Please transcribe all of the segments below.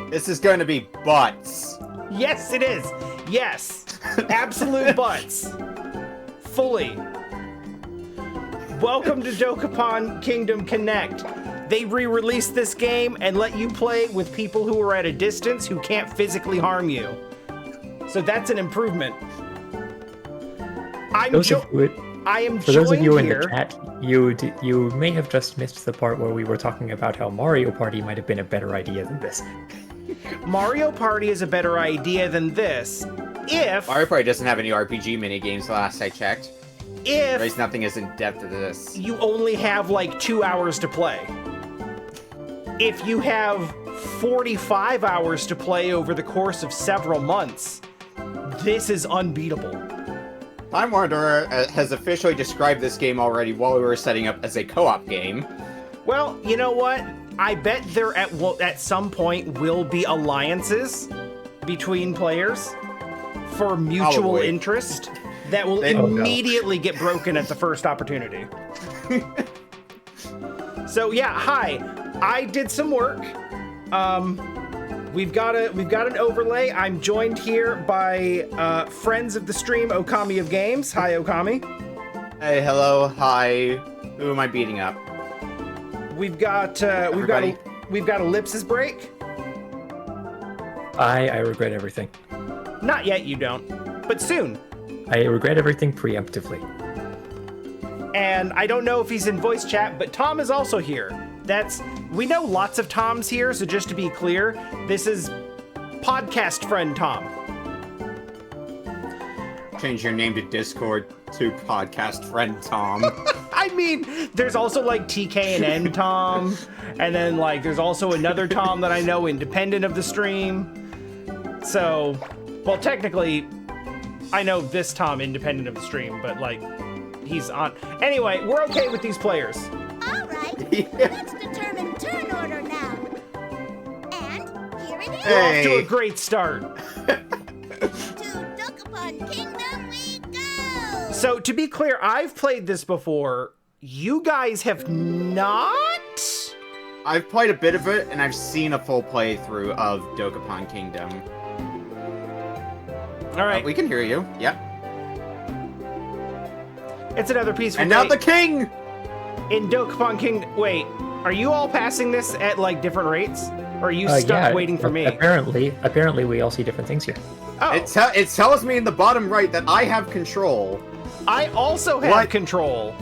This is going to be butts. Yes, it is. Yes. Absolute butts. Fully. Welcome to Dokapon Kingdom Connect. They re-released this game and let you play with people who are at a distance who can't physically harm you. So that's an improvement. I am For joined those of you in here. the chat, you may have just missed the part where we were talking about how Mario Party might have been a better idea than this. Mario Party is a better idea than this if... Mario Party doesn't have any RPG minigames last I checked. There's nothing as in-depth as this. You only have like 2 hours to play. If you have 45 hours to play over the course of several months, this is unbeatable. TimeWanderer has officially described this game already while we were setting up as a co-op game. Well, you know what? I bet there at some point will be alliances between players for mutual interest that will immediately get broken at the first opportunity. So yeah, hi. I did some work. We've got an overlay. I'm joined here by friends of the stream, OkamiofGames. Hi, Okami. Hey, hello, hi. Who am I beating up? We've got EllipsisBreak. I regret everything. Not yet, you don't, but soon. I regret everything preemptively. And I don't know if he's in voice chat, but Tom is also here. We know lots of Toms here, so just to be clear, this is podcast friend Tom. Change your name to Discord to podcast friend Tom. I mean, there's also like TK and N Tom, and then like there's also another Tom that I know independent of the stream. So, well, technically, I know this Tom independent of the stream, but like he's on. Anyway, we're okay with these players. All right, let's determine turn order now. And here it is. We're off to a great start. To Dokapon Kingdom we go. So to be clear, I've played this before. You guys have not? I've played a bit of it, and I've seen a full playthrough of Dokapon Kingdom. All right. We can hear you. Yep. It's another peaceful And now day the king! in Dokapon Kingdom. Wait, are you all passing this at like different rates? Or are you stuck waiting for me? Apparently we all see different things here. Oh, It tells me in the bottom right that I have control. I also have control.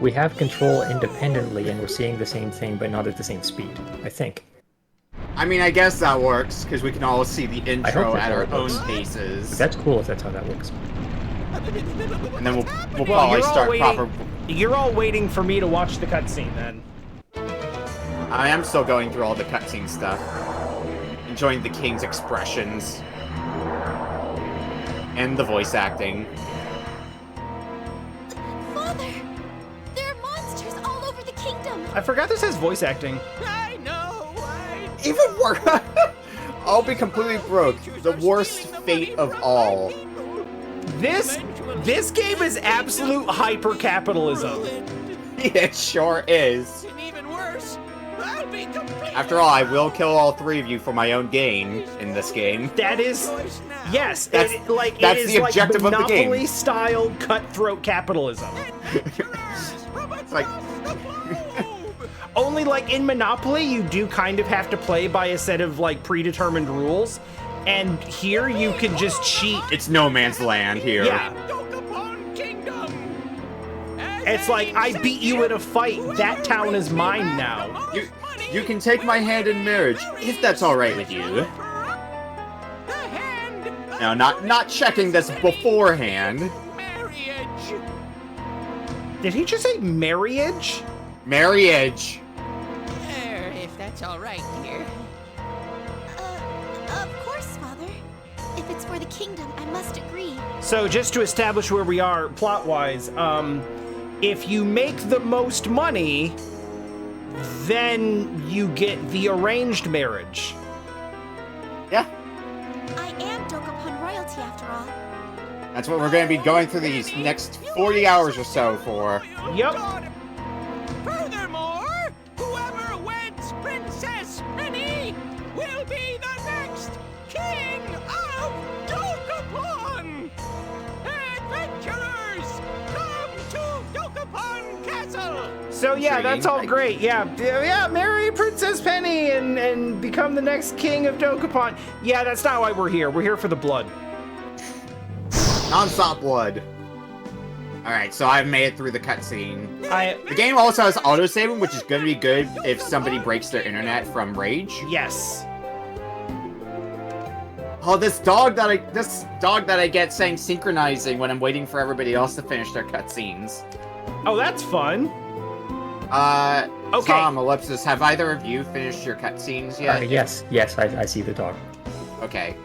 We have control independently, and we're seeing the same thing, but not at the same speed, I think. I mean, I guess that works, because we can all see the intro at our own But paces. that's cool if that's how that works. And then we'll probably start proper... You're all waiting for me to watch the cutscene then. I am still going through all the cutscene stuff. Enjoying the king's expressions. And the voice acting. Father, there are monsters all over the kingdom. I forgot this has voice acting. I know. Even worse! I'll be completely broke. The worst fate of all. This game is absolute hyper-capitalism. It sure is. And even worse, I'll be completely After all, I will kill all three of you for my own gain in this game. That is, yes, That's it is the objective like of the game. Monopoly-style cutthroat capitalism. It's like... Only like in Monopoly, you do kind of have to play by a set of like predetermined rules. And here you can just cheat. It's no man's land here. Yeah. Dokapon Kingdom. It's like, I beat you in a fight. That town is mine now. You can take my hand in marriage, if that's alright with you. No, not checking this beforehand. Marriage. Did he just say marriage? Marriage. If that's all right, dear. Of course, Father. If it's for the kingdom, I must agree. So just to establish where we are plot-wise, if you make the most money, then you get the arranged marriage. Yeah, I am Dokapon royalty after all. that's what we're going to be going through these next 40 hours or so for. Yep. Furthermore, whoever weds Princess Minnie will be the So yeah, that's all great. Yeah, marry Princess Penny and become the next king of Dokapon. Yeah, that's not why we're here. We're here for the blood. Non-stop blood. Alright, so I've made it through the cutscene. The game also has autosaving, which is going to be good if somebody breaks their internet from Rage. Yes. Oh, this dog that I get saying synchronizing when I'm waiting for everybody else to finish their cutscenes. Oh, that's fun. Okay. Tom, Ellipsis, have either of you finished your cutscenes yet? Yes, I see the dog. Okay.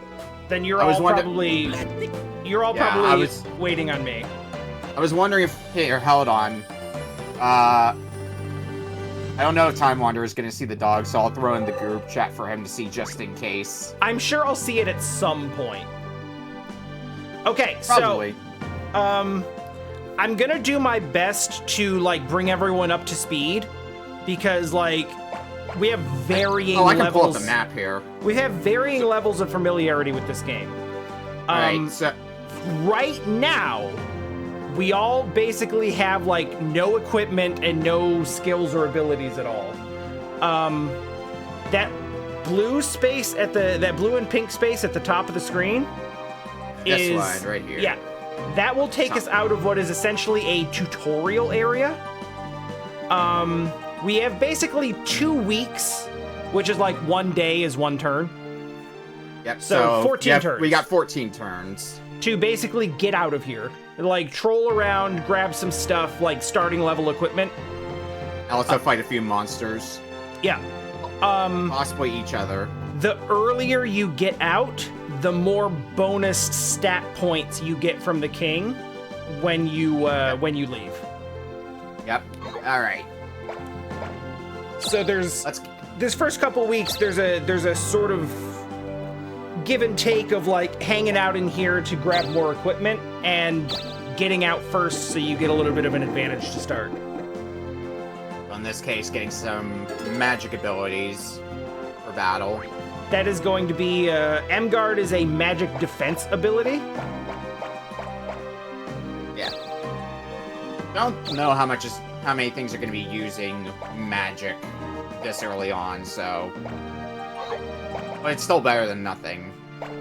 Then you're all probably waiting on me. I was wondering if... Here, hold on. I don't know if TimeWanderer is going to see the dog, so I'll throw in the group chat for him to see just in case. I'm sure I'll see it at some point. Okay, Probably. so... I'm gonna do my best to, like, bring everyone up to speed. Because, like, we have varying levels... I can pull up the map here. We have varying levels of familiarity with this game. Alright, so... Right now... We all basically have, like, no equipment and no skills or abilities at all. That blue space at that blue and pink space at the top of the screen this one right here. Yeah, that will take us out of what is essentially a tutorial area. We have basically 2 weeks, which is like 1 day is 1 turn. Yep. So 14 turns. We got 14 turns to basically get out of here. Like, troll around, grab some stuff, like starting level equipment. Also fight a few monsters. Yeah. Possibly each other. The earlier you get out, the more bonus stat points you get from the king when you leave. Yep. All right. So this first couple weeks, there's a sort of give and take of, like, hanging out in here to grab more equipment and getting out first so you get a little bit of an advantage to start. In this case, getting some magic abilities for battle. That is going to be, M-Guard is a magic defense ability. Yeah. I don't know how many things are going to be using magic this early on, so... But it's still better than nothing.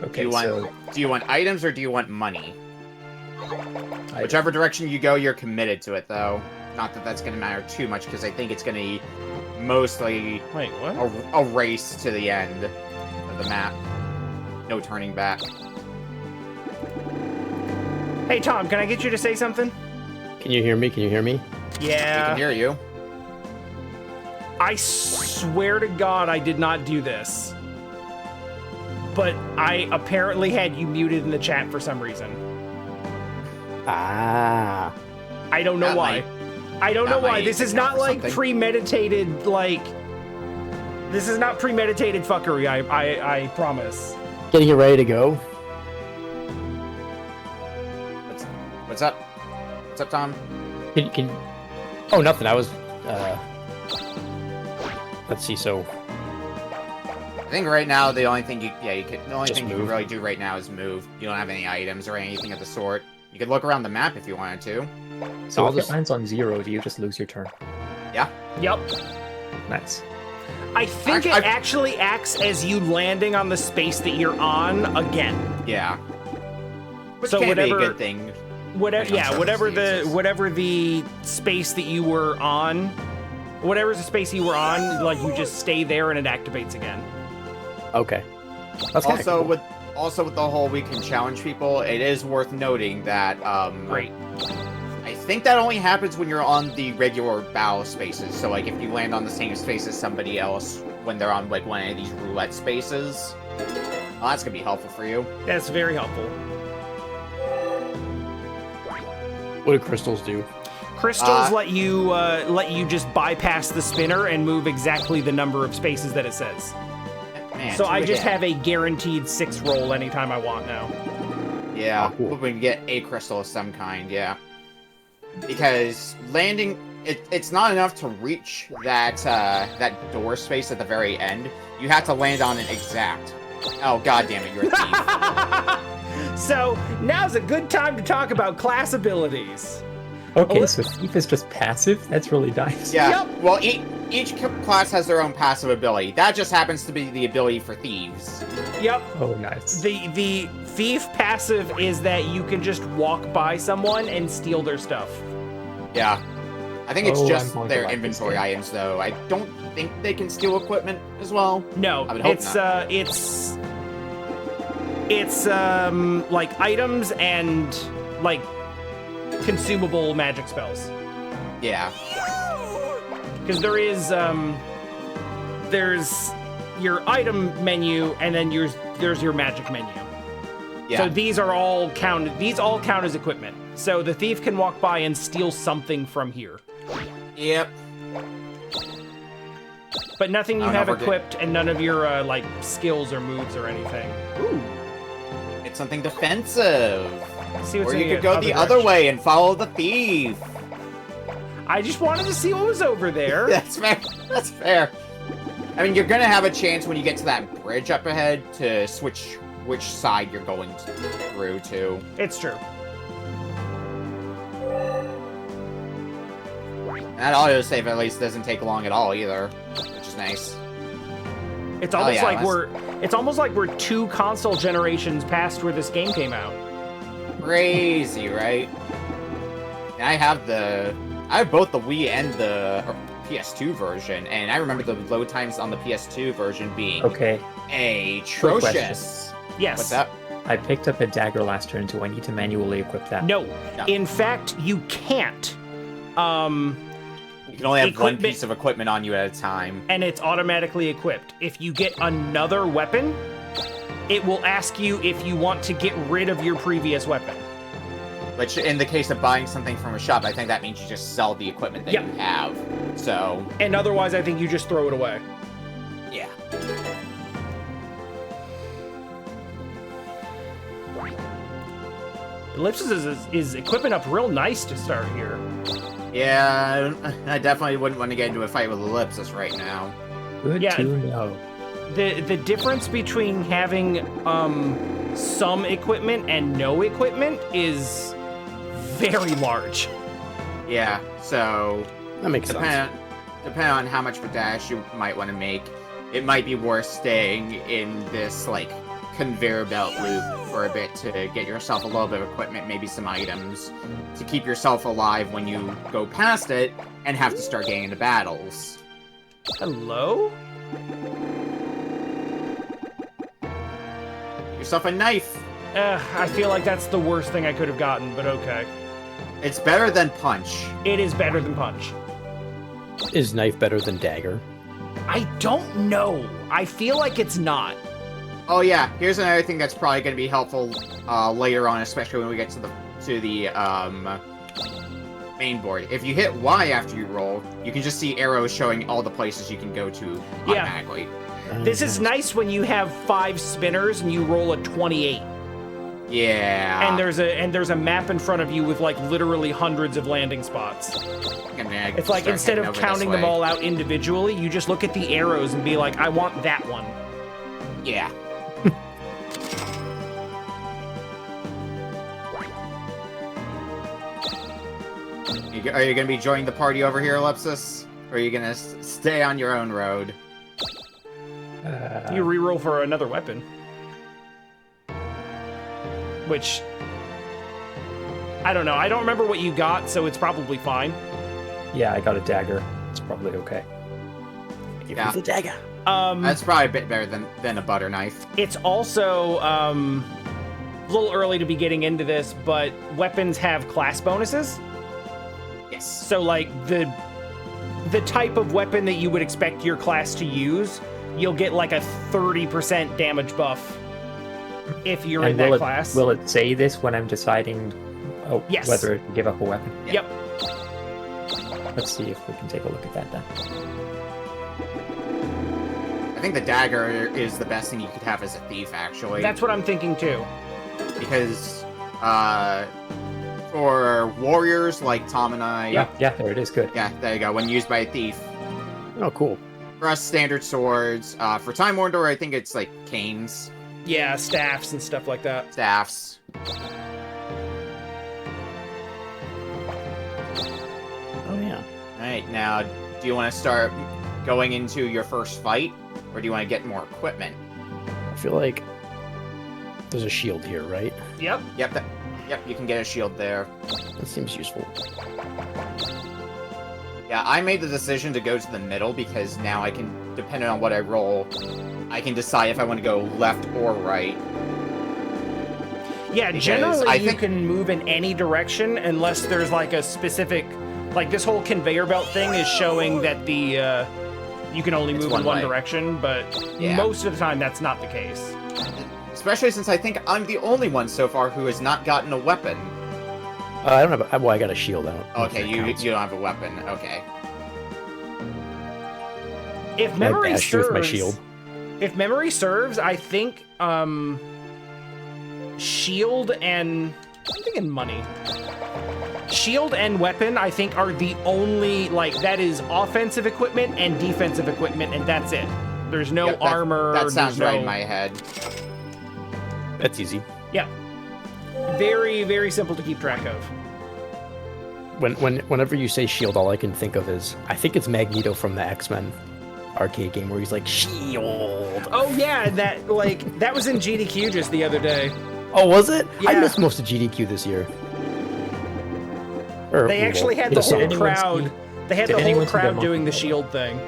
Okay, do you want items or do you want money? Whichever direction you go, you're committed to it, though. Not that that's going to matter too much, because I think it's going to be mostly a race to the end of the map. No turning back. Hey, Tom, can I get you to say something? Can you hear me? Can you hear me? Yeah. I can hear you. I swear to God I did not do this. But I apparently had you muted in the chat for some reason. Ah. I don't know why. I don't know why. This is not like premeditated, like... This is not premeditated fuckery, I promise. Getting you ready to go? What's up? What's up, Tom? Oh, nothing. I was, let's see, so... I think right now the only thing you can really do right now is move. You don't have any items or anything of the sort. You could look around the map if you wanted to. So if it lands on 0, do you just lose your turn? Yeah. Yep. Nice. I think it actually acts as you landing on the space that you're on again. Yeah. Which so can whatever, be a good thing. Whatever the space that you were on, whatever's the space you were on, like, you just stay there and it activates again. Okay. That's also cool. Also with the whole we can challenge people, it is worth noting that Great. I think that only happens when you're on the regular battle spaces. So like if you land on the same space as somebody else when they're on like one of these roulette spaces, well, that's gonna be helpful for you. That's very helpful. What do crystals do? Crystals let you just bypass the spinner and move exactly the number of spaces that it says. Man, so I just have a guaranteed 6 roll anytime I want now. Yeah, oh, cool. We can get a crystal of some kind, yeah. Because landing, it's not enough to reach that that door space at the very end. You have to land on an exact. Oh, god damn it, you're a thief. So, now's a good time to talk about class abilities. Okay, so thief is just passive? That's really nice. Yeah. Yep. Well, each class has their own passive ability. That just happens to be the ability for thieves. Yep. Oh, nice. The thief passive is that you can just walk by someone and steal their stuff. Yeah. I think it's Oh, just I'm going to their like this inventory game. items, though. I don't think they can steal equipment as well. No, I would hope it's like items and like consumable magic spells. Yeah. Because there's your item menu and then there's your magic menu. Yeah. So these all count as equipment. So the thief can walk by and steal something from here. Yep. But nothing you I don't know have if we're equipped and none of your like skills or moves or anything. Ooh. It's something defensive. See what's Or in you the could go the other direction. way and follow the thief. I just wanted to see what was over there. That's fair. That's fair. I mean, you're gonna have a chance when you get to that bridge up ahead to switch which side you're going through to. It's true. That autosave at least doesn't take long at all either, which is nice. It's almost yeah, like that's- it's almost like we're 2 console generations past where this game came out. Crazy, right? And I have both the Wii and the PS2 version, and I remember the load times on the PS2 version being Okay, atrocious. Yes. What's that? I picked up a dagger last turn. Do I need to manually equip that? No. No. In fact, you can't. You can only have one Equipment- piece of equipment on you at a time. And it's automatically equipped. If you get another weapon, it will ask you if you want to get rid of your previous weapon. Which, in the case of buying something from a shop, I think that means you just sell the equipment that Yep. you have. So, And otherwise, I think you just throw it away. yeah. Ellipsis is equipping up real nice to start here. Yeah, I definitely wouldn't want to get into a fight with Ellipsis right now. Good Yeah. to know. The difference between having some equipment and no equipment is very large. Yeah, so That makes sense. depending on how much of a dash you might want to make, it might be worth staying in this, like, conveyor belt loop for a bit to get yourself a little bit of equipment, maybe some items, to keep yourself alive when you go past it and have to start getting into battles. Hello? Get yourself a knife. I feel like that's the worst thing I could have gotten, but okay. It's better than punch. It is better than punch. Is knife better than dagger? I don't know. I feel like it's not. Oh yeah, here's another thing that's probably going to be helpful later on, especially when we get to the main board. If you hit Y after you roll, you can just see arrows showing all the places you can go to Yeah. automatically. This is nice when you have 5 spinners and you roll a 28. Yeah. And there's a map in front of you with like literally hundreds of landing spots. It's like instead of counting them all out individually, you just look at the arrows and be like, I want that one. Yeah. Are you going to be joining the party over here, Ellipsis? Or are you going to stay on your own road? You reroll for another weapon. Which, I don't know. I don't remember what you got, so it's probably fine. Yeah, I got a dagger. It's probably okay. Yeah. The dagger. That's probably a bit better than a butter knife. It's also a little early to be getting into this, but weapons have class bonuses. Yes. So, like, the type of weapon that you would expect your class to use, you'll get, like, a 30% damage buff if you're in that class. Will it say this when I'm deciding Yes. whether to give up a weapon? Yep. Let's see if we can take a look at that then. I think the dagger is the best thing you could have as a thief, actually. That's what I'm thinking, too. Because, for warriors like Tom and I... Yeah. Yeah, there it is. Good. Yeah, there you go. When used by a thief. Oh, cool. For us, standard swords. For TimeWanderer, I think it's like canes, Yeah, staffs and stuff like that. staffs. Alright, now, do you want to start going into your first fight? Or do you want to get more equipment? I feel like there's a shield here, right? Yep. Yep, you can get a shield there. That seems useful. Yeah, I made the decision to go to the middle because now I can, depending on what I roll, I can decide if I want to go left or right. Yeah, Because generally I you think- can move in any direction unless there's like a specific, like this whole conveyor belt thing is showing that the you can only It's move one in one way. direction, but Yeah. most of the time that's not the case. Especially since I think I'm the only one so far who has not gotten a weapon. I don't have. Well, I got a shield. I don't know if Okay, that you counts. don't have a weapon. Okay. If I memory bashed you with serves, my shield. if memory serves, I think shield and I'm thinking money. Shield and weapon, I think, are the only, like, that is offensive equipment and defensive equipment, and that's it. There's no Yep, that- armor. That sounds there's right no- in my head. That's easy. Yeah. Very, very simple to keep track of. Whenever you say shield, all I can think of is I think it's Magneto from the X-Men arcade game where he's like shield. Oh yeah, that was in GDQ just the other day. Oh, was it? I Yeah. missed most of GDQ this year. Or, They well, actually had the this whole summer. anyone crowd. see- They had did the whole anyone see the crowd monkey doing the ball? shield thing.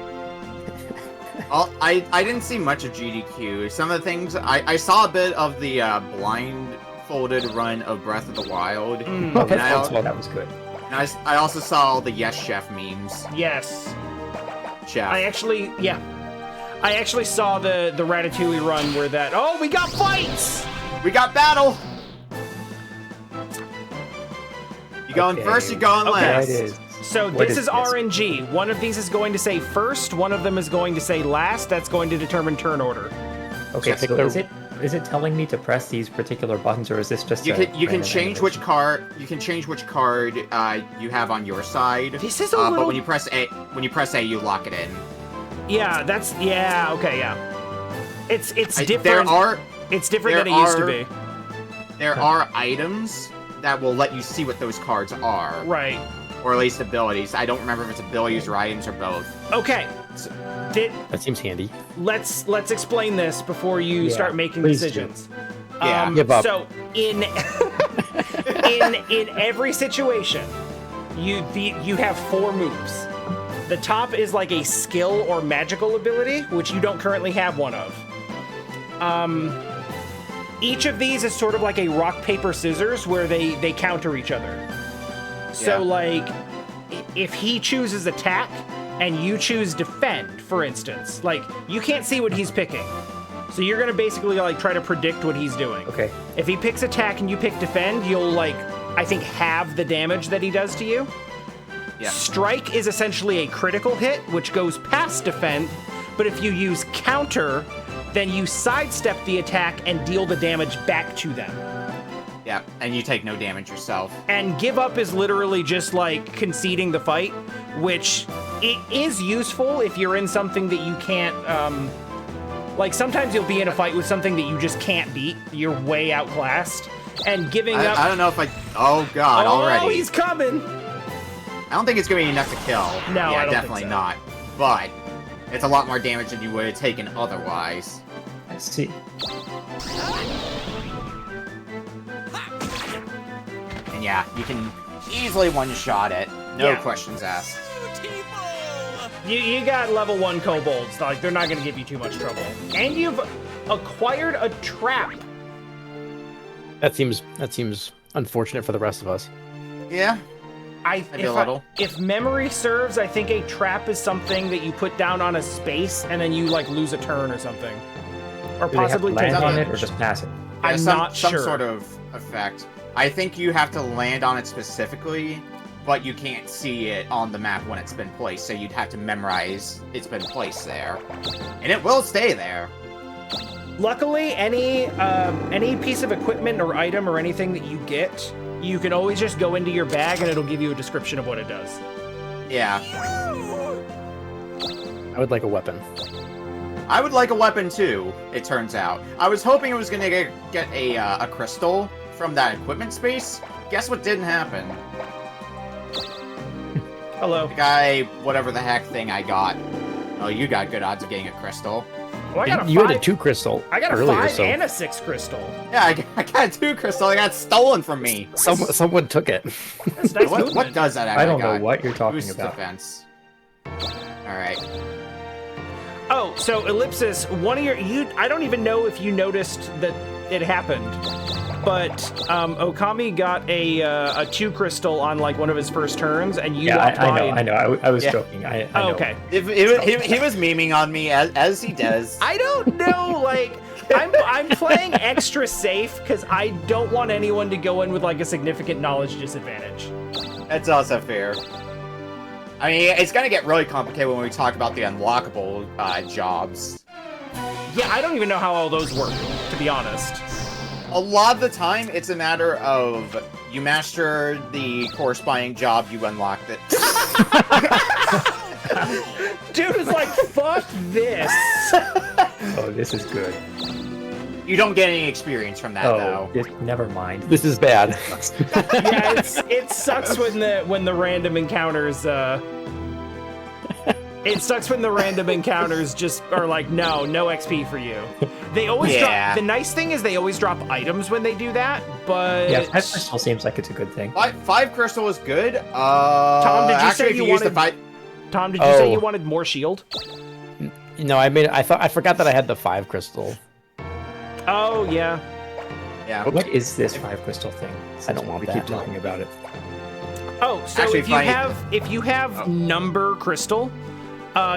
I didn't see much of GDQ. Some of the things I saw a bit of the blindfolded run of Breath of the Wild. Mm. Okay, And I, that's well, that was good. and I also saw all the Yes Chef memes. Yes. Chef. I actually saw the Ratatouille run where that. Oh, we got fights. We got battle. You going Okay. first? You going Okay. There last? it is. So What this is is RNG. One of these is going to say first. One of them is going to say last. That's going to determine turn order. Okay, Yes, so sir. is it telling me to press these particular buttons, or is this just You a can random change animation? which card you have on your side. This is a But little- when you press A, you lock it in. Yeah, okay, yeah. It's different. It's different there than it used to are- be. There are items that will let you see what those cards are, Right. or at least abilities. I don't remember if it's abilities or items or both. Okay. So- That seems handy. Let's explain this before you Yeah, start making please do. decisions. Yeah. Give up. So in in every situation, you have 4 moves. The top is like a skill or magical ability, which you don't currently have one of. Each of these is sort of like a rock paper scissors where they counter each other. So Yeah. like if he chooses attack and you choose defend, for instance, like you can't see what he's picking. So you're gonna basically like try to predict what he's doing. Okay. If he picks attack and you pick defend, you'll like I think halve the damage that he does to you. Yeah. Strike is essentially a critical hit, which goes past defend, but if you use counter, then you sidestep the attack and deal the damage back to them. Yeah, and you take no damage yourself. And give up is literally just like conceding the fight, which it is useful if you're in something that you can't, like sometimes you'll be in a fight with something that you just can't beat. You're way outclassed. And giving up. I don't know if I. Oh God! Oh, Already. he's coming! I don't think it's gonna be enough to kill. No, yeah, I don't think definitely so. not. But it's a lot more damage than you would have taken otherwise. I see. And yeah, you can easily one-shot it. No Yeah. questions asked. You got level 1 kobolds, like they're not gonna give you too much trouble. And you've acquired a trap. That seems unfortunate for the rest of us. Yeah. Maybe a little. If memory serves, I think a trap is something that you put down on a space and then you like lose a turn or something. Or Do they have to possibly take land on it, damage. or just pass it? Yeah, I'm some, not some sure. sort of effect. I think you have to land on it specifically, but you can't see it on the map when it's been placed, so you'd have to memorize it's been placed there. And it will stay there. Luckily, any piece of equipment or item or anything that you get, you can always just go into your bag and it'll give you a description of what it does. Yeah. I would like a weapon. I would like a weapon too, it turns out. I was hoping it was gonna get a crystal from that equipment space. Guess what didn't happen? Hello. The guy, whatever the heck thing I got. Oh, you got good odds of getting a crystal. Well, I got a You 5. had a 2 crystal. I got a earlier, 5 so and a 6 crystal. Yeah, I got 2 crystal. I got stolen from me. someone took it. That's nice What movement. does that I don't know got? what you're talking Boost about. defense. Alright. Oh, so Ellipsis, one of your I don't even know if you noticed that it happened, but Okami got a 2 crystal on like one of his first turns, and you walked by. I know. I was Yeah. joking. I Oh, know. okay. He was memeing on me as he does. I don't know, like I'm playing extra safe because I don't want anyone to go in with like a significant knowledge disadvantage. That's also fair. I mean, it's gonna get really complicated when we talk about the unlockable jobs. Yeah, I don't even know how all those work, to be honest. A lot of the time, it's a matter of you master the corresponding job, you unlocked it. Dude is like, fuck this. Oh, this is good. You don't get any experience from that, though. Never mind. This is bad. Yeah, it sucks when the random encounters it sucks when the random encounters just are like, no XP for you. They always drop. The nice thing is they always drop items when they do that, but Yeah, 5 crystal seems like it's a good thing. 5 crystal is good. Tom, did you actually, say if you use the wanted? 5, Tom, did you say you wanted more shield? No, I forgot that I had the 5 crystal. Oh yeah. yeah. What is this 5 crystal thing? I don't want we that. keep talking about it. Oh, so Actually, if you have number crystal,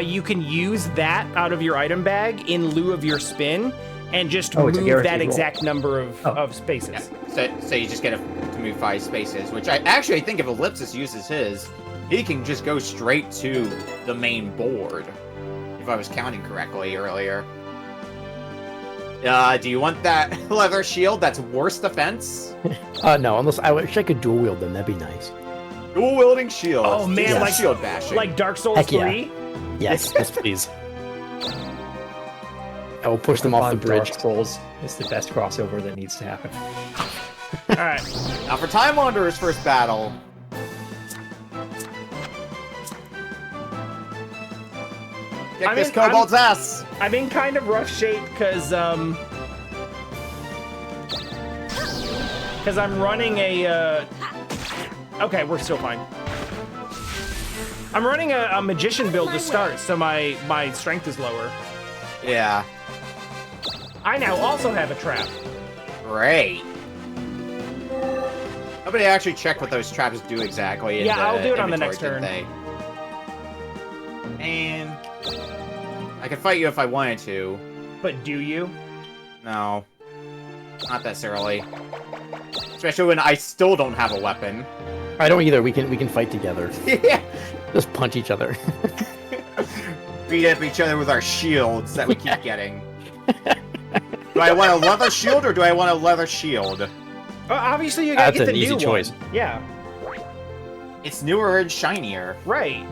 you can use that out of your item bag in lieu of your spin, and just Oh, it's a move guaranteed that roll. exact number of spaces. Yeah. So you just get to move 5 spaces, which I think if Ellipsis uses his, he can just go straight to the main board. If I was counting correctly earlier. Do you want that leather shield that's worse defense? No, unless I wish I could dual wield them. That'd be nice. Dual wielding shield. Oh man, Yeah. like shield bashing. like Dark Souls Heck yeah. 3. Yes, yes, please. I will push them off the bridge. Dark Souls is the best crossover that needs to happen. All right. Now for TimeWanderer's first battle. Kick this kobold's ass. I'm in kind of rough shape because I'm running a okay, we're still fine. I'm running a magician build to start, so my strength is lower. Yeah. I now also have a trap. Great. Nobody actually checked what those traps do exactly. Yeah, I'll do it on the next turn. And I could fight you if I wanted to. But do you? No. Not necessarily. Especially when I still don't have a weapon. I don't either. We can fight together. Yeah. Just punch each other. Beat up each other with our shields that we keep getting. Do I want a leather shield or do I want a leather shield? Obviously, you gotta That's get the an easy new choice. one. Yeah, It's newer and shinier. right.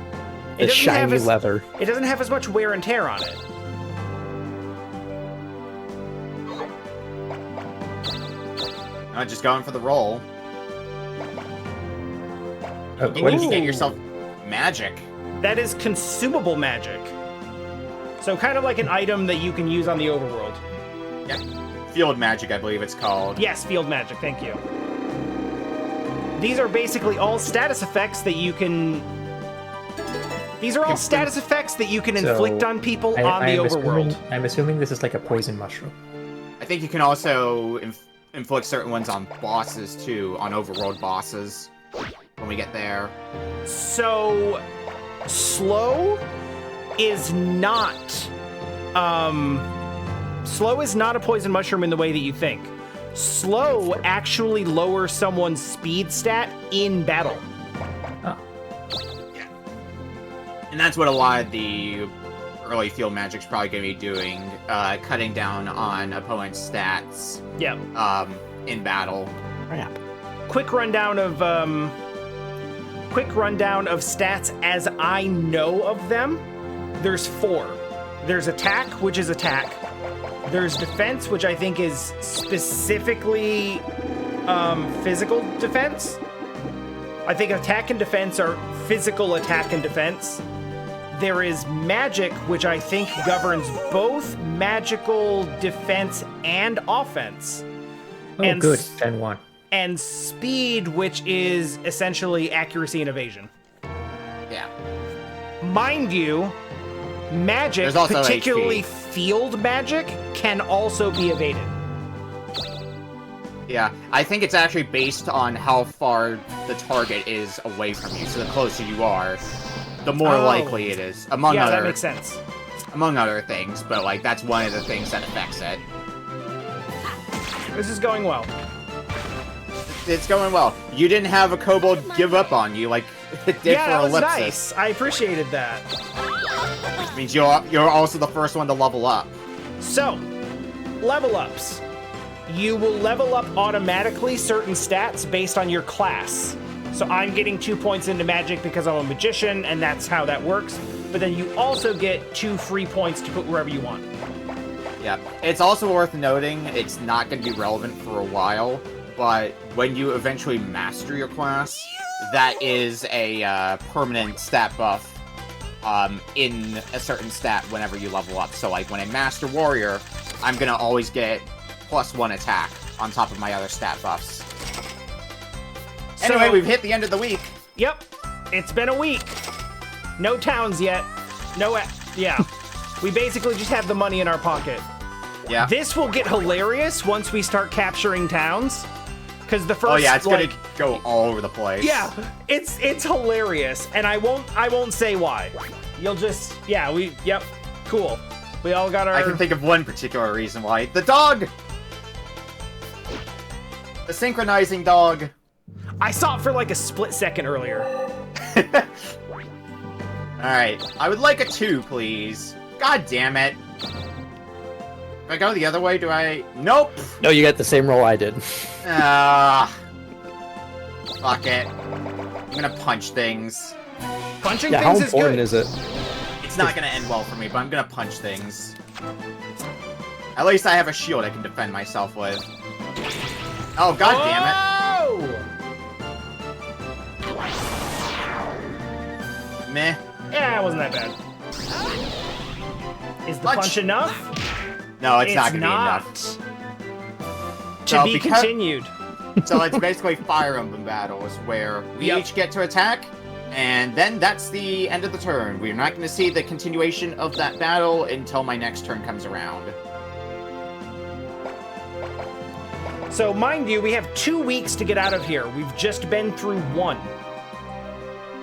The shiny leather. It doesn't have as much wear and tear on it. I'm just going for the roll. Oh, You what need is to get yourself magic. That is consumable magic. So kind of like an item that you can use on the overworld. Yeah. Field magic, I believe it's called. Yes, field magic, thank you. These are basically all status effects that you can... These are all status effects that you can inflict on people on the overworld. I'm assuming this is like a poison mushroom. I think you can also inflict certain ones on bosses, too. On overworld bosses. When we get there. So... Slow is not... Slow is not a poison mushroom in the way that you think. Slow actually lowers someone's speed stat in battle. Oh. Yeah. And that's what a lot of the early field magic's probably going to be doing. Cutting down on opponents' stats. Yep. In battle. Crap. Quick rundown of stats as I know of them. There's 4. There's attack, which is attack. There's defense, which I think is specifically physical defense. I think attack and defense are physical attack and defense. There is magic, which I think governs both magical defense and offense. Oh, and good. 10-1. And speed, which is essentially accuracy and evasion. Yeah. Mind you, magic, There's also particularly HP. field magic, can also be evaded. Yeah, I think it's actually based on how far the target is away from you. So the closer you are, the more likely it is. Among that makes sense. Among other things, but like that's one of the things that affects it. This is going well. It's going well. You didn't have a kobold give up on you like it did Yeah, for that was Ellipsis. nice. I appreciated that. Which means you're also the first one to level up. So, level ups. You will level up automatically certain stats based on your class. So I'm getting 2 points into magic because I'm a magician, and that's how that works. But then you also get 2 free points to put wherever you want. Yeah. It's also worth noting, it's not going to be relevant for a while, but when you eventually master your class, that is a permanent stat buff in a certain stat whenever you level up. So like when I master warrior, I'm going to always get +1 attack on top of my other stat buffs. Anyway, we've hit the end of the week. Yep. It's been a week. No towns yet. Yeah. We basically just have the money in our pocket. Yeah. This will get hilarious once we start capturing towns. Because the first, oh yeah, it's gonna go all over the place. Yeah, it's hilarious, and I won't say why. You'll just yep, cool. We all got our. I can think of one particular reason why. The dog. The synchronizing dog. I saw it for like a split second earlier. Alright, I would like a 2, please. God damn it. If I go the other way, do I... Nope! No, you got the same roll I did. Ah. Fuck it. I'm gonna punch things. Punching Yeah, how things is important good. is it? It's not gonna end well for me, but I'm gonna punch things. At least I have a shield I can defend myself with. Oh, god damn it. Meh. Yeah, it wasn't that bad. Is the punch enough? No, it's not gonna be enough. To be continued. So it's basically Fire Emblem battles, where we each get to attack, and then that's the end of the turn. We're not going to see the continuation of that battle until my next turn comes around. So, mind you, we have 2 weeks to get out of here. We've just been through 1.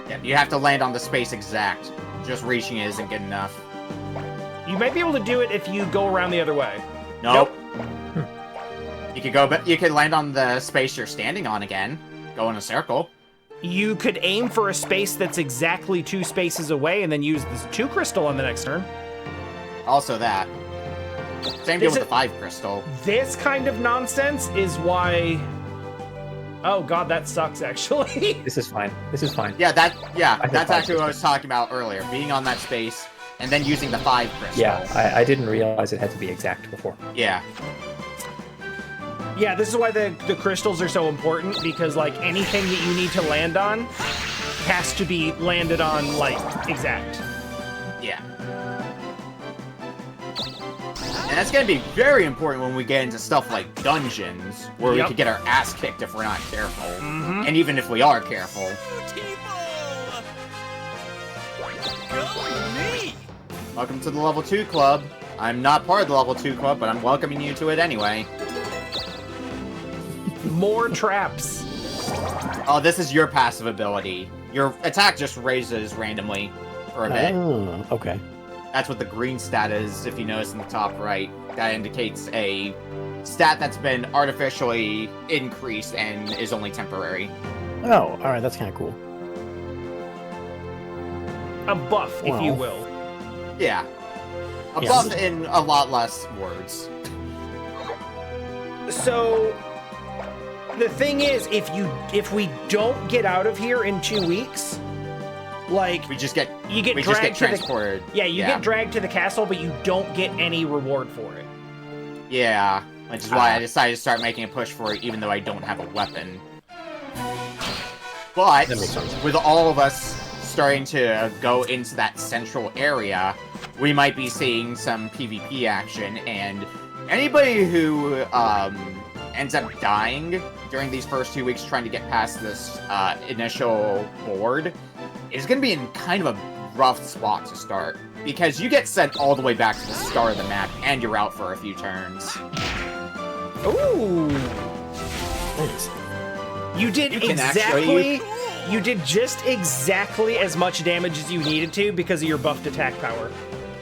Yeah, you have to land on the space exact. Just reaching it isn't good enough. You might be able to do it if you go around the other way. Nope. You could go, but you could land on the space you're standing on again. Go in a circle. You could aim for a space that's exactly 2 spaces away and then use the 2 crystal on the next turn. Also that. Same deal with the 5 crystal. This kind of nonsense is why... Oh god, that sucks, actually. This is fine. This is fine. Yeah, that's actually what I was talking about earlier. Being on that space, and then using the 5 crystal. Yeah, I didn't realize it had to be exact before. Yeah. Yeah, this is why the crystals are so important, because, like, anything that you need to land on has to be landed on, like, exact. Yeah. And that's going to be very important when we get into stuff like dungeons, where we could get our ass kicked if we're not careful. And even if we are careful. Welcome to the Level 2 Club. I'm not part of the Level 2 Club, but I'm welcoming you to it anyway. More traps. Oh, this is your passive ability. Your attack just raises randomly for a bit. Oh, okay. That's what the green stat is, if you notice in the top right. That indicates a stat that's been artificially increased and is only temporary. Oh, alright, that's kind of cool. A buff, if you will. Yeah. A buff in a lot less words. So... The thing is, if we don't get out of here in 2 weeks, like we just get transported. You get dragged to the castle, but you don't get any reward for it. Yeah, which is why I decided to start making a push for it, even though I don't have a weapon. But That makes sense. with all of us starting to go into that central area, we might be seeing some PvP action, and anybody who ends up dying during these first 2 weeks trying to get past this initial board is going to be in kind of a rough spot to start, because you get sent all the way back to the start of the map, and you're out for a few turns. Ooh. Nice. You did You can exactly. You did just exactly as much damage as you needed to because of your buffed attack power.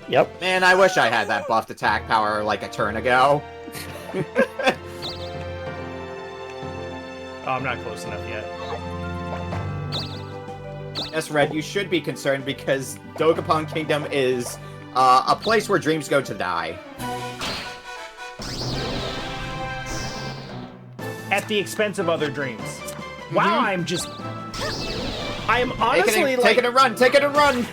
Yep. Man, I wish I had that buffed attack power like a turn ago. Oh, I'm not close enough yet. Yes, Red, you should be concerned because Dokapon Kingdom is a place where dreams go to die. At the expense of other dreams. Wow, I'm honestly Taking a run, taking a run!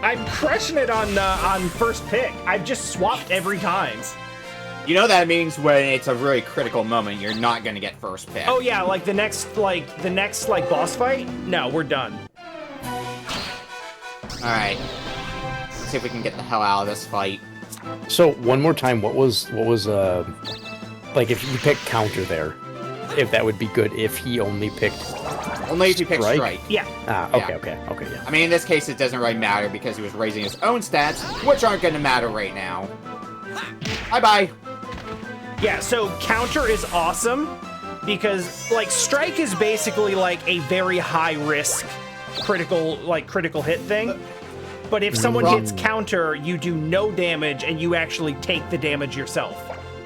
I'm crushing it on first pick. I've just swapped every time. You know that means when it's a really critical moment, you're not gonna get first pick. Oh yeah, like the next boss fight? No, we're done. Alright. Let's see if we can get the hell out of this fight. So one more time, what was like if you pick counter there, if that would be good if he only picked Only if you pick strike. Yeah. Okay, Yeah. okay, yeah. I mean, in this case, it doesn't really matter because he was raising his own stats, which aren't gonna matter right now. Bye-bye. Yeah, so counter is awesome because like strike is basically like a very high risk critical hit thing. But if someone hits counter, you do no damage and you actually take the damage yourself.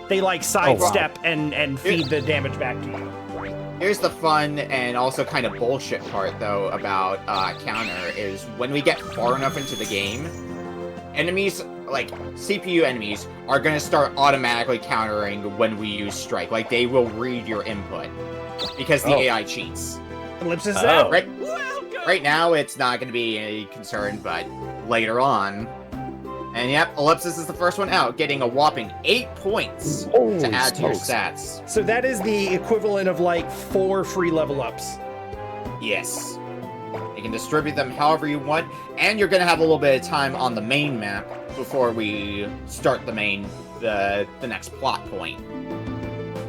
They like sidestep and feed the damage back to you. Here's the fun and also kind of bullshit part, though, about counter, is when we get far enough into the game, enemies, like, CPU enemies, are going to start automatically countering when we use strike. Like, they will read your input, because the AI cheats. Ellipsis is out. Right now, it's not going to be a concern, but later on... And yep, Ellipsis is the first one out, getting a whopping 8 points to add to your stats. So that is the equivalent of like 4 free level ups. Yes. You can distribute them however you want, and you're gonna have a little bit of time on the main map before we start the next plot point.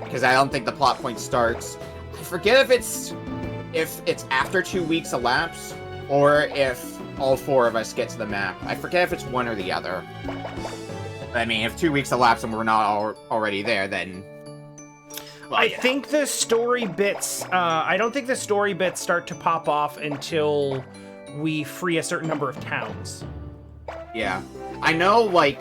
Because I don't think the plot point starts. I forget if it's after 2 weeks elapse, or if all 4 of us get to the map. I forget if it's one or the other. I mean, if 2 weeks elapse and we're not already there, then... Well, I think the story bits, I don't think the story bits start to pop off until we free a certain number of towns. Yeah. I know, like...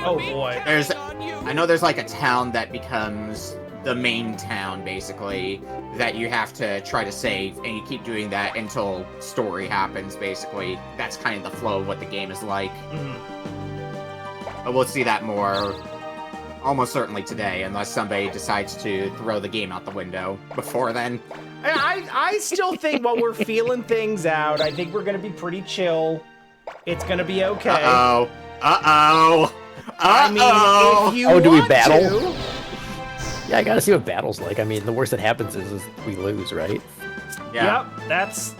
Oh boy. I know there's like a town that becomes the main town, basically, that you have to try to save, and you keep doing that until story happens, basically. That's kind of the flow of what the game is like. Mm-hmm. But we'll see that more almost certainly today, unless somebody decides to throw the game out the window before then. I still think while we're feeling things out, I think we're gonna be pretty chill. It's gonna be okay. Uh-oh. Uh-oh. I mean, if you do we want battle? to... Yeah, I gotta see what battle's like. I mean, the worst that happens is we lose, right? Yeah. Yep, that's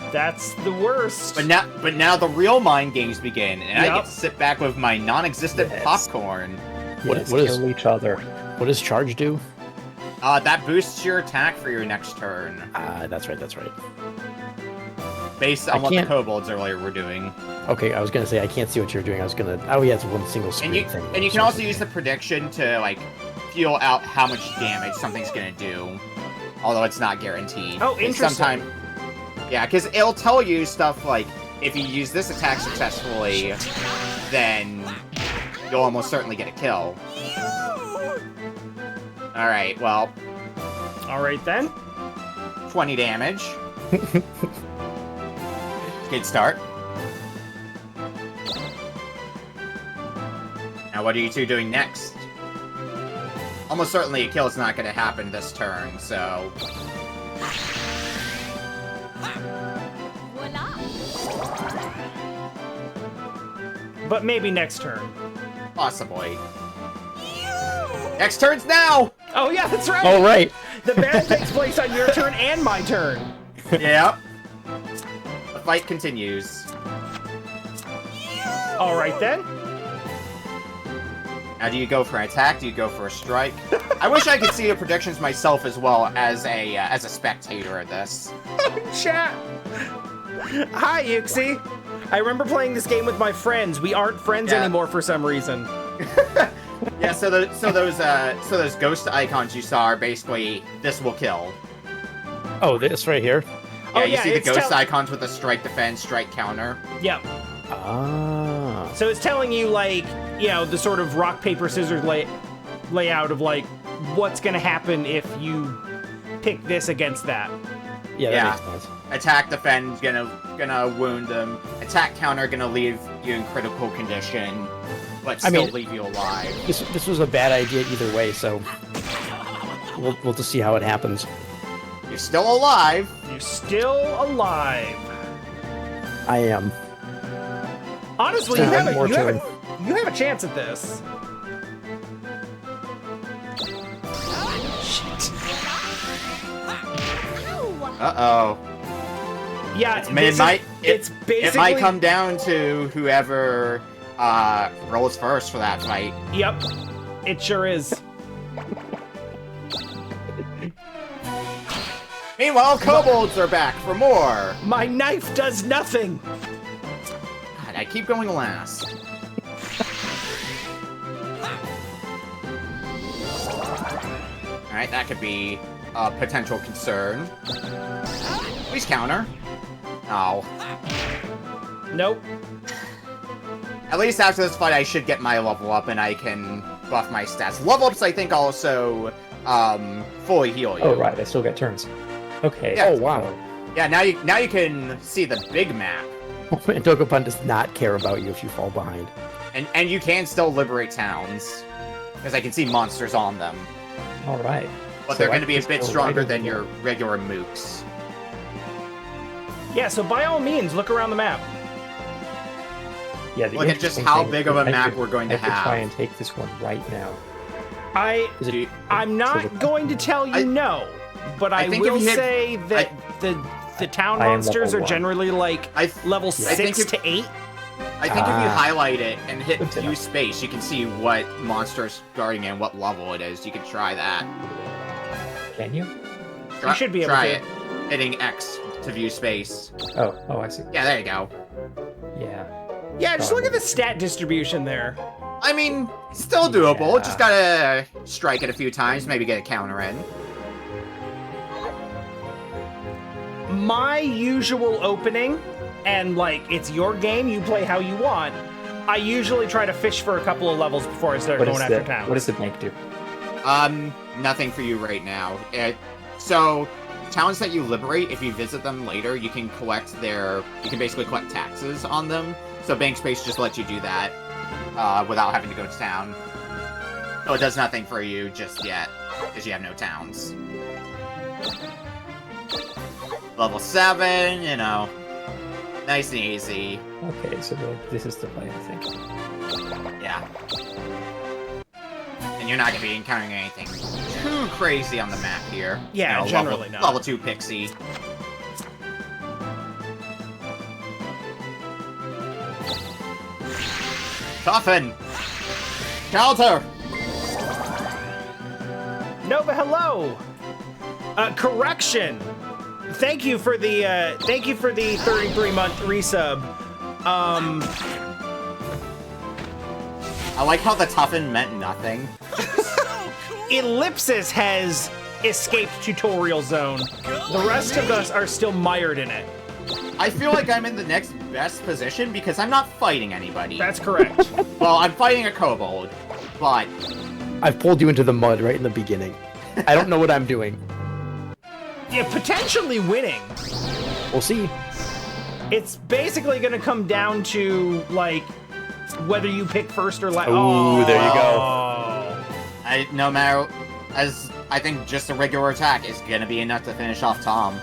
the worst. But now the real mind games begin, and I Yep. get to sit back with my non-existent popcorn. Let's what is- kill each other. What does charge do? That boosts your attack for your next turn, That's right. based on what the kobolds earlier were doing. Okay, I was gonna say I can't see what you're doing. Oh yeah, it's one single screen thing. And you can also use the prediction to like feel out how much damage something's gonna do, although it's not guaranteed. Oh, interesting. Yeah, because it'll tell you stuff like if you use this attack successfully, then you'll almost certainly get a kill. All right, well, All right then. 20 damage. Good start. Now, what are you two doing next? Almost certainly a kill is not going to happen this turn, so... Voila! But maybe next turn. Possibly. Next turn's now! Oh yeah, that's right. Oh right. The battle takes place on your turn and my turn. Yep. The fight continues. All right then. Now, do you go for an attack? Do you go for a strike? I wish I could see the predictions myself as well as a spectator of this. Chat. Hi, Yuxi. I remember playing this game with my friends. We aren't friends anymore for some reason. Yeah, so those ghost icons you saw are basically this will kill. Oh, this right here? Yeah, you see the ghost icons with the strike defense, strike counter. Yep. Ah. So it's telling you, like, you know, the sort of rock, paper, scissors layout of, like, what's going to happen if you pick this against that. Yeah, that makes sense. Attack, defend, gonna wound them. Attack, counter, gonna leave you in critical condition, but still leave you alive. This was a bad idea either way, so we'll just see how it happens. You're still alive. You're still alive. I am. Honestly, you have a chance at this. Shit. Uh-oh. Yeah, it might come down to whoever rolls first for that fight. Yep, it sure is. Meanwhile, kobolds are back for more. My knife does nothing. God, I keep going last. All right, that could be a potential concern. Please counter. Oh. Nope. At least after this fight, I should get my level up, and I can buff my stats. Level ups, I think, also fully heal you. Oh right, I still get turns. Okay. Yeah. Oh wow. Yeah, now you can see the big map, And Dokapon does not care about you if you fall behind. and you can still liberate towns, because I can see monsters on them. All right. But So they're I going to be a just bit go stronger right than over your regular mooks. Yeah, so by all means, look around the map. Yeah, the Look at just interesting how thing big is of a I map could- we're going to I could try have. and take this one right now. Do you- I'm not going to tell you no, but I think if will you hit- say that the town I am monsters level are 1. generally like level I think 6 if- to 8. I think if you Ah. highlight it and hit Good to view know. space, you can see what monster's guarding and what level it is. You can try that. Can you? Try, should be able try to. it. Hitting X to view space. Oh, I see. Yeah, there you go. Yeah. Yeah, just look at the stat distribution there. I mean, still doable. Yeah. Just gotta strike it a few times, maybe get a counter in. My usual opening, and like it's your game, you play how you want. I usually try to fish for a couple of levels before I start What going does after the town. what does the bank do? Nothing for you right now. So, towns that you liberate, if you visit them later, you can basically collect taxes on them. So Bank Space just lets you do that, without having to go to town. So it does nothing for you just yet, because you have no towns. Level 7, you know, nice and easy. Okay, so this is the play, I think. Yeah. And you're not going to be encountering anything too crazy on the map here. Yeah, You know, generally not. Level 2 Pixie. Coffin! Counter! Nova, hello. Correction. Thank you for the 33-month resub. I like how the toughen meant nothing. Ellipsis has escaped tutorial zone. The rest of us are still mired in it. I feel like I'm in the next best position because I'm not fighting anybody. That's correct. Well, I'm fighting a kobold, but I've pulled you into the mud right in the beginning. I don't know what I'm doing. Yeah, potentially winning. We'll see. It's basically going to come down to, like, whether you pick first or last. Ooh, there you go. no matter, as I think just a regular attack is gonna be enough to finish off Tom.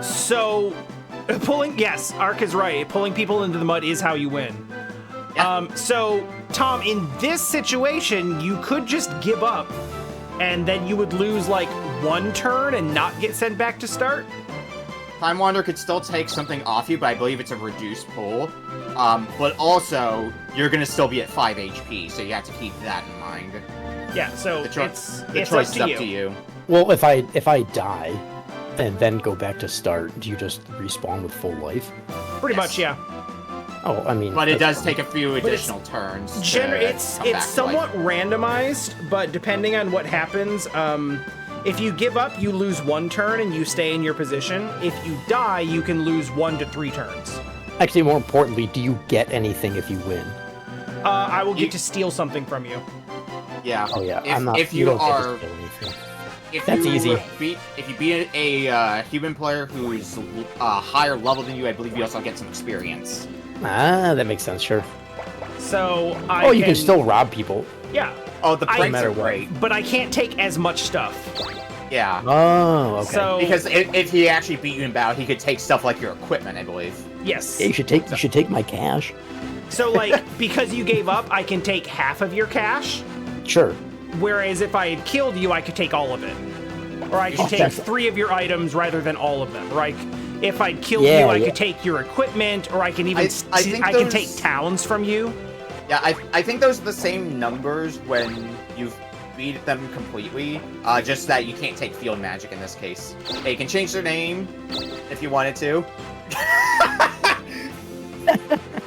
So, yes, Ark is right. Pulling people into the mud is how you win. Yeah. So, Tom, in this situation, you could just give up, and then you would lose, like, one turn and not get sent back to start. TimeWanderer could still take something off you, but I believe it's a reduced pull. But also, you're gonna still be at 5 HP, so you have to keep that in mind. Yeah, so The choice it's is up to you. Well, if I die and then go back to start, do you just respawn with full life? Pretty much, yeah. Oh, I mean... But it does take a few additional turns. It's somewhat randomized, but depending on what happens, if you give up, you lose 1 turn and you stay in your position. If you die, you can lose 1 to 3 turns. Actually, more importantly, do you get anything if you win? I will get to steal something from you. Yeah. Oh yeah, If you you don't get to are... steal anything. That's easy. If you beat a human player who's higher level than you, I believe you also get some experience. Ah, that makes sense, sure. So you can still rob people. Yeah. Oh, the pranks matter are what. great. But I can't take as much stuff. Yeah. Oh, okay. So Because if he actually beat you in battle, he could take stuff like your equipment, I believe. yes. Yeah, you should take my cash. So like because you gave up, I can take half of your cash. Sure. Whereas if I had killed you, I could take all of it. Or I could take 3 of your items rather than all of them. Right? If I'd killed you, I could take your equipment, or I can even I can take towns from you. Yeah, I think those are the same numbers when you've beat them completely. Just that you can't take field magic in this case. They can change their name if you wanted to.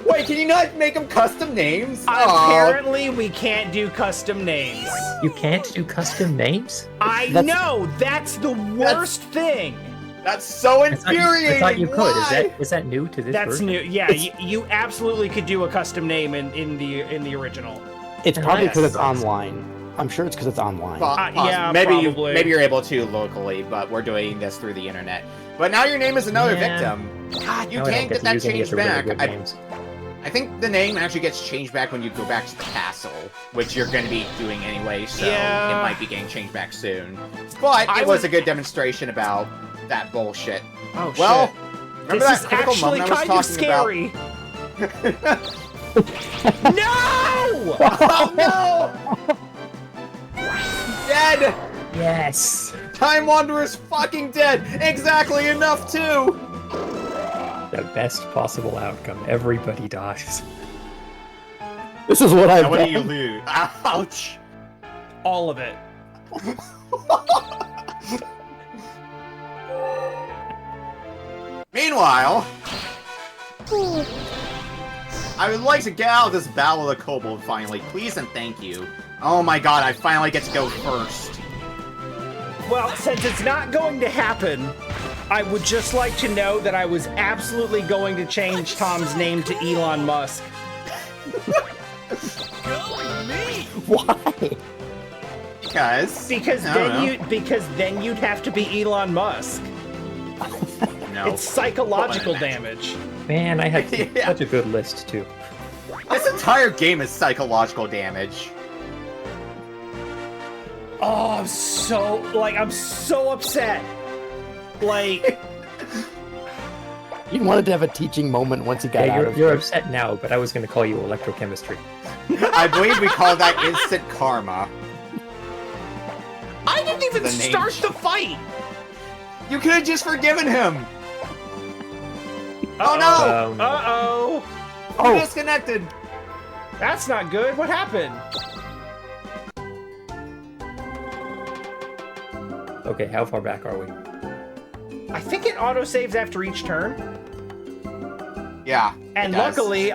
Wait, can you not make them custom names? Apparently, we can't do custom names. You can't do custom names? I know! That's the worst thing! That's so infuriating! I thought you could. Why? Is that new to this That's version? new. Yeah, you absolutely could do a custom name in the original. It's probably because it's Nice. online. I'm sure it's because it's online. Yeah, maybe probably. maybe you're able to locally, but we're doing this through the internet. But now your name is another Yeah. victim. God, you Now I don't can't get to that use any of changed the really back. good names. I think the name actually gets changed back when you go back to the castle, which you're going to be doing anyway, so Yeah. it might be getting changed back soon. But it was a good demonstration about that bullshit. Oh, Well, shit. remember This that is critical actually moment I was kind of talking about? scary. No! Oh no! Dead! Yes! TimeWanderer's fucking dead! Exactly enough, too! The best possible outcome. Everybody dies. This is what I've Now what do done. you lose? Ouch! All of it. Meanwhile, I would like to get out of this battle of the kobold finally, please and thank you. Oh my god, I finally get to go first. Well, since it's not going to happen, I would just like to know that I was absolutely going to change Tom's name to Elon Musk. Why? Because then you'd have to be Elon Musk. No. It's psychological Well, damage. Man, I had Yeah. such a good list, too. This entire game is psychological damage. Oh, I'm so upset. Like, You wanted to have a teaching moment once you got Yeah, out of you're it. upset now, but I was going to call you electrochemistry. I believe we call that instant karma. I didn't even The name start the fight. You could have just forgiven him! Oh no! Uh-oh. We're disconnected! That's not good. What happened? Okay, how far back are we? I think it autosaves after each turn. Yeah. And it does. luckily,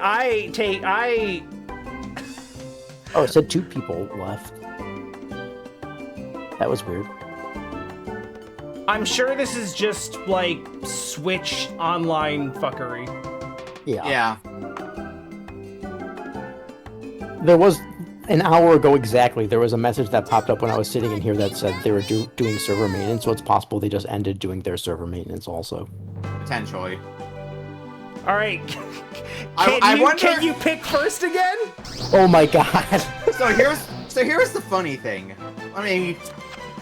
Oh, it said 2 people left. That was weird. I'm sure this is just, like, Switch online fuckery. Yeah. Yeah. There was an hour ago exactly. There was a message that popped up when I was sitting in here that said they were doing server maintenance, so it's possible they just ended doing their server maintenance also. Potentially. All right. I wonder- Can you pick first again? Oh my god. So here's the funny thing. I mean,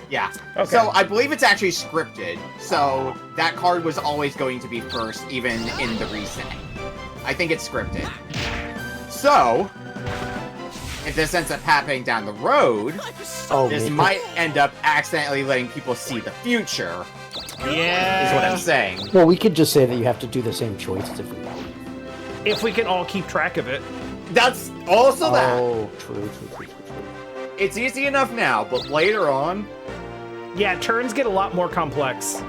yeah. Okay. So I believe it's actually scripted. So that card was always going to be first, even in the reset. I think it's scripted. So if this ends up happening down the road, Oh, this man. might end up accidentally letting people see the future. Yeah. Is what I'm saying. Well, we could just say that you have to do the same choices if we want. If we can all keep track of it. That's also that. Oh, true. It's easy enough now, but later on... Yeah, turns get a lot more complex.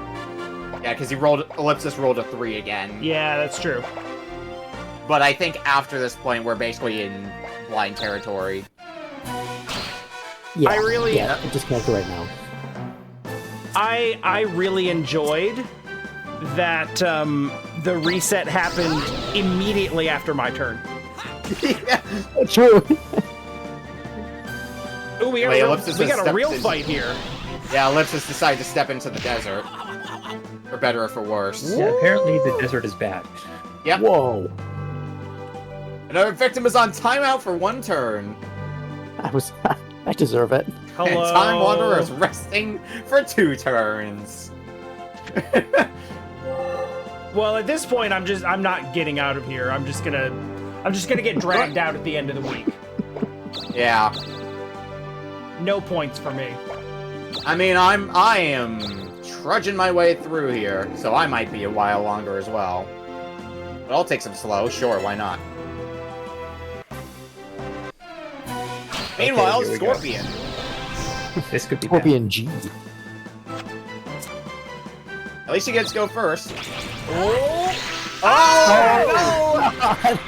Yeah, because Ellipsis rolled a 3 again. Yeah, that's true. But I think after this point, we're basically in blind territory. Yeah, I really- Yeah, disconnected right now. I really enjoyed that the reset happened immediately after my turn. Yeah. True. Ooh, we got Wait, a Ellipsis real, we has got a real stepped fight here. Yeah, Ellipsis decided to step into the desert. For better or for worse. Yeah, apparently the desert is bad. Yep. Whoa. Another victim is on timeout for 1 turn. I deserve it. Hello. And TimeWanderer is resting for 2 turns. Well, at this point, I'm not getting out of here. I'm just gonna get dragged out at the end of the week. Yeah. No points for me. I mean, I am trudging my way through here, so I might be a while longer as well. But I'll take some slow, sure, why not? Meanwhile, here we go. Scorpion. This could be Scorpion G. At least he gets to go first. Oh! Oh!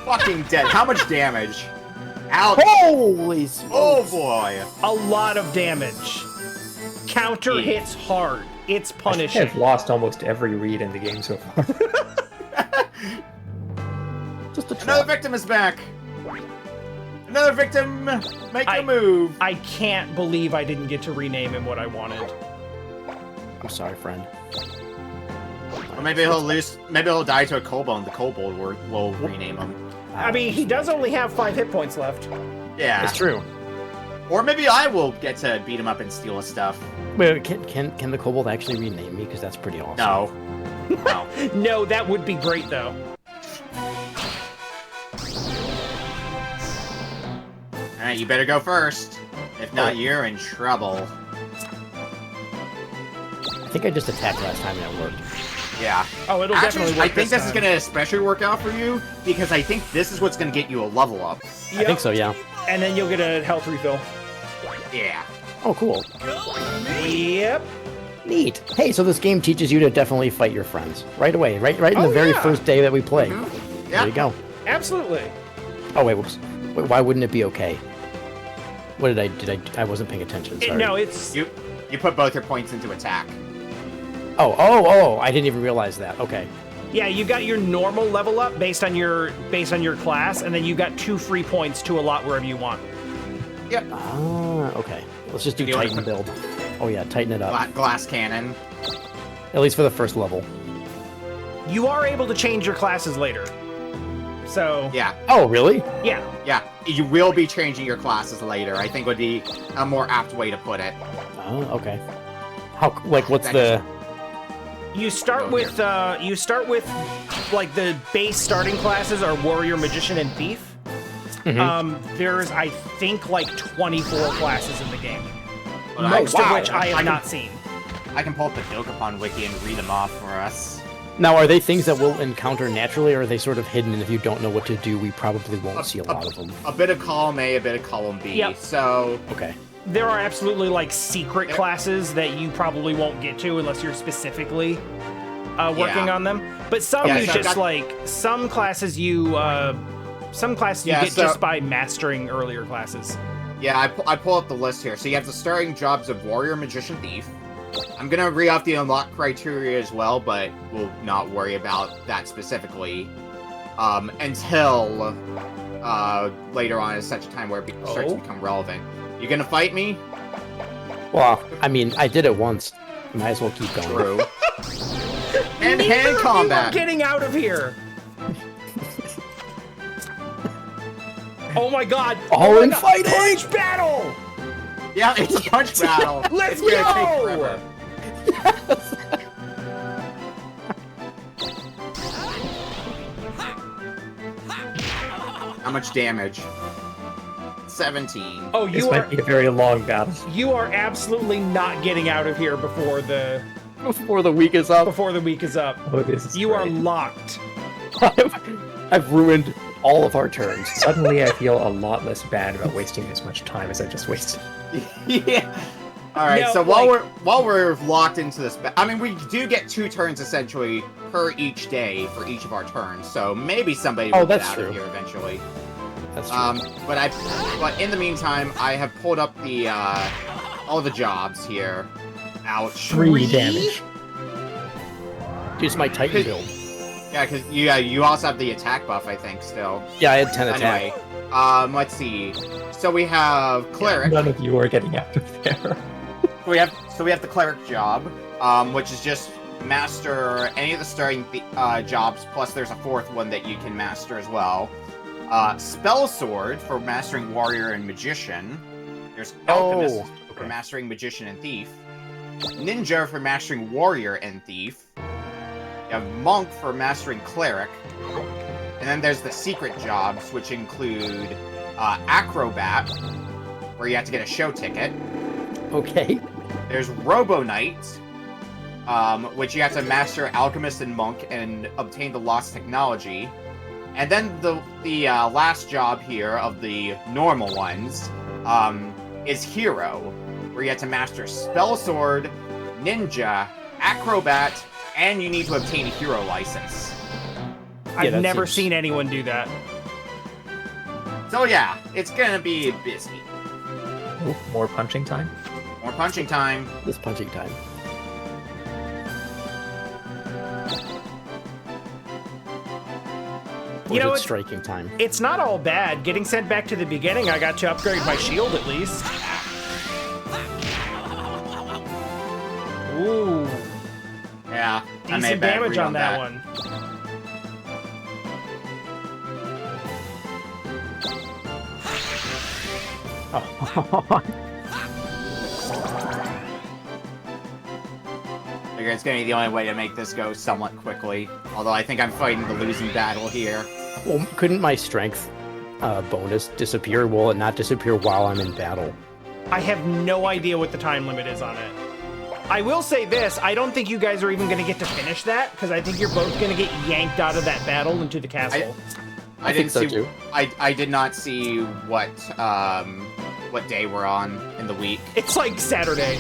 Fucking dead. How much damage? Ouch. Holy smokes. Oh boy. A lot of damage. Counter Yeah. hits hard. It's I punishing. have lost almost every read in the game so far. Just a Another trap. victim is back. Another victim. Make I- a move. I can't believe I didn't get to rename him what I wanted. I'm sorry, friend. Or maybe he'll die to a kobold, and the kobold will rename him. I mean, he does only have 5 hit points left. Yeah. It's true. Or maybe I will get to beat him up and steal his stuff. Wait, can the kobold actually rename me? Because that's pretty awesome. No. No. No, that would be great, though. Alright, you better go first. If not, you're in trouble. I think I just attacked last time and it worked. Yeah. Oh, it'll Actually, definitely work I think this is time. going to especially work out for you, because I think this is what's going to get you a level up. I think so, yeah. And then you'll get a health refill. Yeah. Oh, cool. Yep. Neat. Hey, so this game teaches you to definitely fight your friends right away, right in Oh, the very yeah. first day that we play. Yeah. There you go. Absolutely. Oh wait, whoops. Wait, why wouldn't it be okay? What did I wasn't paying attention. Sorry. No, it's... You put both your points into attack. Oh! I didn't even realize that. Okay. Yeah, you got your normal level up based on your class, and then you got 2 free points to allot wherever you want. Yep. Ah, okay. Let's just do You wanna Titan put- build. Oh yeah, tighten it up. Glass cannon. At least for the first level. You are able to change your classes later. So, Yeah. Oh, really? yeah. Yeah. You will be changing your classes later, I think would be a more apt way to put it. Oh, okay. How? Like, what's Thank the? You start with like the base starting classes are warrior, magician, and thief. There's I think like 24 classes in the game, But most of wow, which I have not seen. I can pull up the Dokapon wiki and read them off for us. Now, are they things that we'll encounter naturally, or are they sort of hidden? And if you don't know what to do, we probably won't see a lot of them. A bit of column A, a bit of column B. Yep. So, Okay. There are absolutely like secret classes that you probably won't get to unless you're specifically working Yeah. on them. But some Yeah, you so I've just got- like some classes you Yeah, get so- just by mastering earlier classes. yeah, I pull up the list here. So you have the starting jobs of warrior, magician, thief. I'm gonna read off the unlock criteria as well, but we'll not worry about that specifically until later on at such a time where it starts to become relevant. You gonna fight me? Well, I mean, I did it once. Might as well keep going. True. And Neither hand of you are combat. getting out of here. Oh my god! All oh my in god. fighting! Punch battle! Yeah, it's a punch battle. Let's It's gonna go! take forever. How much damage? 17. Oh, This might be a very long battle. you are absolutely not getting out of here before the week is up. before the week is up. Oh, this is You are great. locked. I've ruined all of our turns. Suddenly, I feel a lot less bad about wasting as much time as I just wasted. Yeah. All right. No, so like- while we're locked into this, I mean, we do get 2 turns essentially per each day for each of our turns. So maybe somebody will get that's out true. of here eventually. That's true. But in the meantime, I have pulled up the all the jobs here. Ouch. 3 damage. Use my Titan build. Yeah, because you also have the attack buff, I think, still. Yeah, I had 10 attack. Anyway, let's see. So we have cleric. None of you are getting out of there. We have the cleric job, which is just master any of the starting jobs. Plus, there's a 4th one that you can master as well. Spell sword for mastering warrior and magician. There's alchemist for mastering magician and thief. Ninja for mastering warrior and thief. You have monk for mastering cleric. And then there's the secret jobs, which include acrobat, where you have to get a show ticket. Okay. There's Robo Knight, which you have to master Alchemist and Monk and obtain the Lost Technology. And then the last job here of the normal ones is Hero, where you have to master Spell Sword, Ninja, Acrobat, and you need to obtain a Hero license. I've that never seems- seen anyone do that. So yeah, it's gonna be busy. Ooh, more punching time. More punching time. This punching time. Or You know is what? it striking time? It's not all bad. Getting sent back to the beginning, I got to upgrade my shield at least. Ooh, Yeah, I made a decent bad damage read on that one. I figure it's gonna be the only way to make this go somewhat quickly. Although I think I'm fighting the losing battle here. Well, couldn't my strength bonus disappear? Will it not disappear while I'm in battle? I have no idea what the time limit is on it. I will say this, I don't think you guys are even going to get to finish that, because I think you're both going to get yanked out of that battle into the castle. I think didn't so, see. too. I did not see what day we're on in the week. It's like Saturday.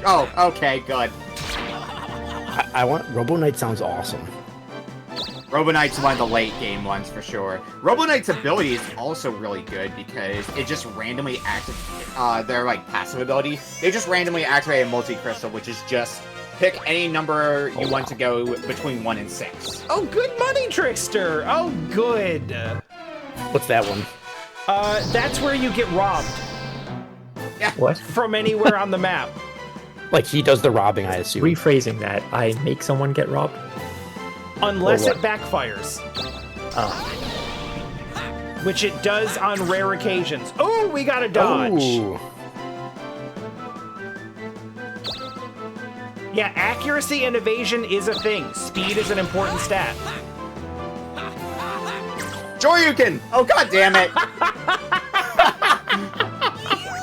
Oh, okay, good. I want Robo Knight sounds awesome. Robo Knight's one of the late game ones for sure. Robo Knight's ability is also really good because it just randomly activates their like passive ability. They just randomly activate a multi-crystal, which is just pick any number you want to go between 1 and 6. Oh, good money, Trickster. Oh, good. What's that one? That's where you get robbed What? from anywhere on the map. Like he does the robbing, I assume. Rephrasing that, I make someone get robbed? Unless Or it backfires, Oh, which it does on rare occasions. Oh, we got a dodge. Ooh. Yeah, accuracy and evasion is a thing. Speed is an important stat. Joryuken! Oh, god damn it!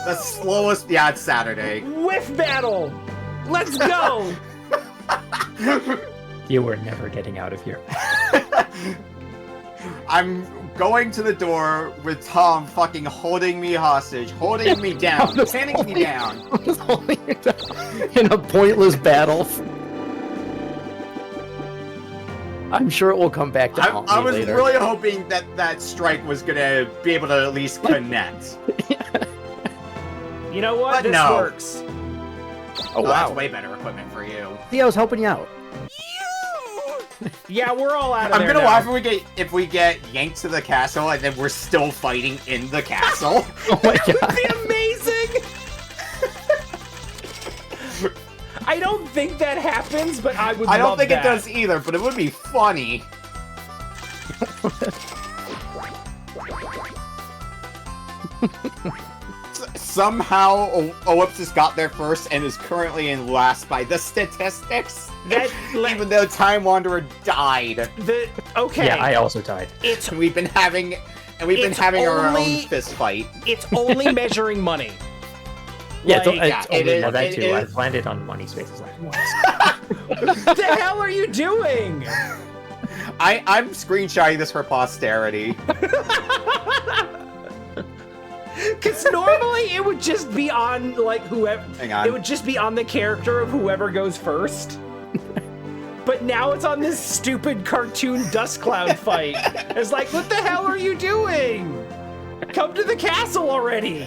The slowest. Yeah, it's Saturday. Whiff battle! Let's go! you were never getting out of here. I'm going to the door with Tom fucking holding me hostage, holding me down, pinning me down. Just holding it down in a pointless battle. I'm sure it will come back to haunt I me was later. really hoping that that strike was gonna be able to at least connect. You know what? But This no. works. Oh That's wow! way better equipment for you. See, I was helping you out. Yeah, we're all out of I'm there gonna now. laugh if we get yanked to the castle and then we're still fighting in the castle. Oh my god! That'd be amazing! I don't think that happens, but I would I don't love think that. it does either, but it would be funny. Somehow Ellipsis got there first and is currently in last by the statistics. That- Even though TimeWanderer died. Okay. Yeah, I also died. It's We've been having And we've been It's having our only- own fist fight. It's only measuring money. Yeah, Like- it's it only is- that it too. is- I've landed on money spaces like once. What the hell are you doing? I'm screenshotting this for posterity. Because normally it would just be on like whoever. Hang on. It would just be on the character of whoever goes first. But now it's on this stupid cartoon dust cloud fight. It's like, what the hell are you doing? Come to the castle already.